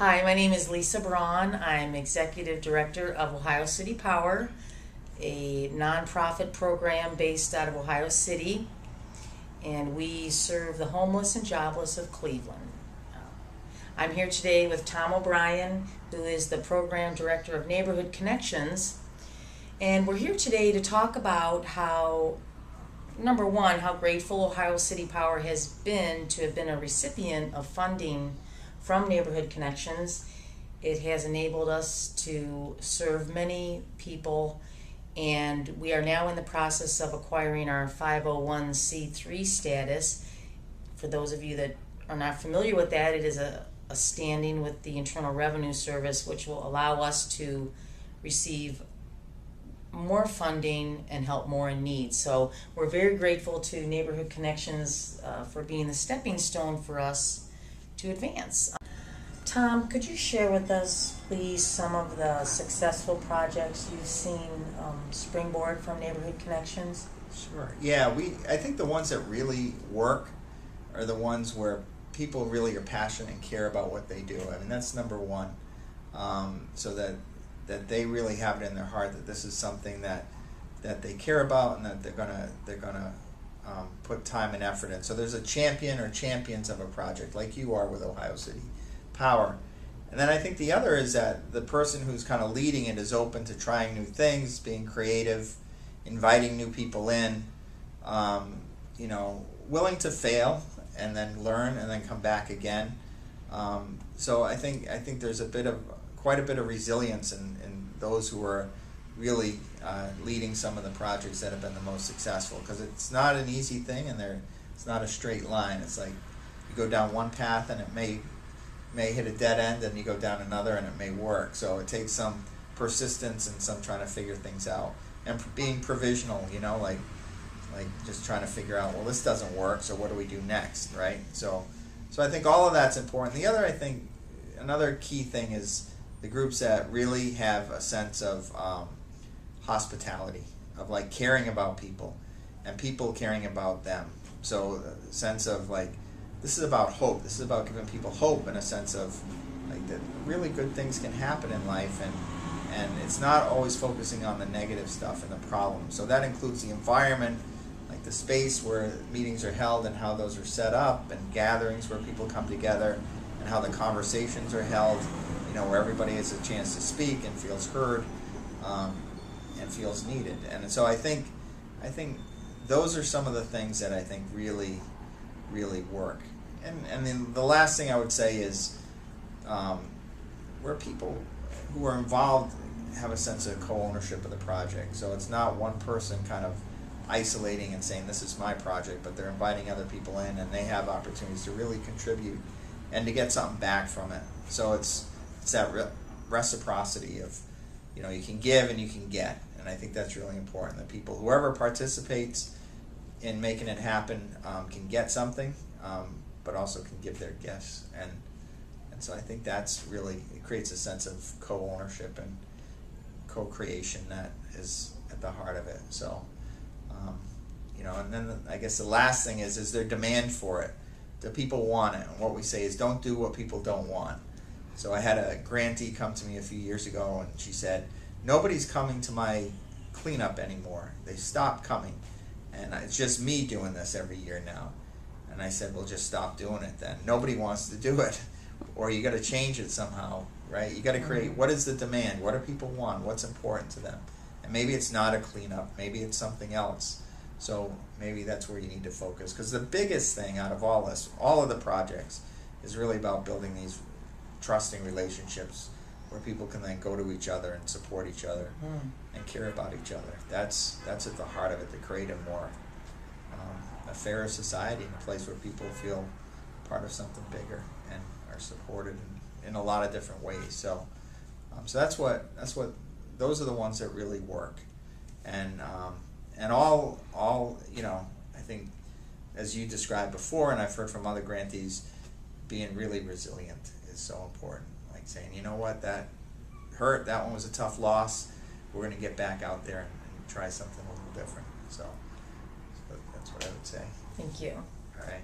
Hi, my name is Lisa Braun. I'm Executive Director of Ohio City Power, a nonprofit program based out of Ohio City, and we serve the homeless and jobless of Cleveland. I'm here today with Tom O'Brien, who is the Program Director of Neighborhood Connections, and we're here today to talk about how, number one, how grateful Ohio City Power has been to have been a recipient of funding from Neighborhood Connections. It has enabled us to serve many people, and we are now in the process of acquiring our 501c3 status. For those of you that are not familiar with that, it is a standing with the Internal Revenue Service, which will allow us to receive more funding and help more in need. So we're very grateful to Neighborhood Connections for being the stepping stone for us to advance. Tom, could you share with us, please, some of the successful projects you've seen springboard from Neighborhood Connections? Sure. Yeah, I think the ones that really work are the ones where people really are passionate and care about what they do. I mean, that's number one. So that they really have it in their heart that this is something that they care about and that they're gonna put time and effort in. So there's a champion or champions of a project, like you are with Ohio City Power. And then I think the other is that the person who's kind of leading it is open to trying new things, being creative, inviting new people in, willing to fail and then learn and then come back again. So I think there's quite a bit of resilience in those who are really leading some of the projects that have been the most successful, because it's not an easy thing and it's not a straight line. It's like you go down one path and it may hit a dead end, and you go down another and it may work. So it takes some persistence and some trying to figure things out and being provisional, like just trying to figure out, well, this doesn't work, so what do we do next, right? So I think all of that's important. The other, I think, another key thing is the groups that really have a sense of hospitality, of like caring about people and people caring about them. So a sense of like, this is about hope. This is about giving people hope in a sense of like that really good things can happen in life, and it's not always focusing on the negative stuff and the problems. So that includes the environment, like the space where meetings are held and how those are set up, and gatherings where people come together and how the conversations are held, where everybody has a chance to speak and feels heard and feels needed. And so I think those are some of the things that I think really work. And then the last thing I would say is where people who are involved have a sense of co-ownership of the project. So it's not one person kind of isolating and saying this is my project, but they're inviting other people in and they have opportunities to really contribute and to get something back from it. So it's that reciprocity of, you can give and you can get. And I think that's really important, that people, whoever participates in making it happen, can get something, but also can give their gifts. And so I think that's really, it creates a sense of co-ownership and co-creation that is at the heart of it. So, and then I guess the last thing is there demand for it? Do people want it? And what we say is don't do what people don't want. So I had a grantee come to me a few years ago, and she said, nobody's coming to my cleanup anymore. They stopped coming. And it's just me doing this every year now. And I said, well, just stop doing it then. Nobody wants to do it. Or you got to change it somehow, right? You got to create, what is the demand? What do people want? What's important to them? And maybe it's not a cleanup. Maybe it's something else. So maybe that's where you need to focus. Because the biggest thing out of all this, all of the projects, is really about building these trusting relationships where people can then go to each other and support each other and care about each other. That's at the heart of it, to create a more a fairer society, and a place where people feel part of something bigger and are supported in a lot of different ways. So that's what those are the ones that really work. And all I think, as you described before, and I've heard from other grantees, being really resilient is so important. Like saying, you know what, that hurt, that one was a tough loss, we're going to get back out there and try something a little different. So that's what I would say. Thank you. All right.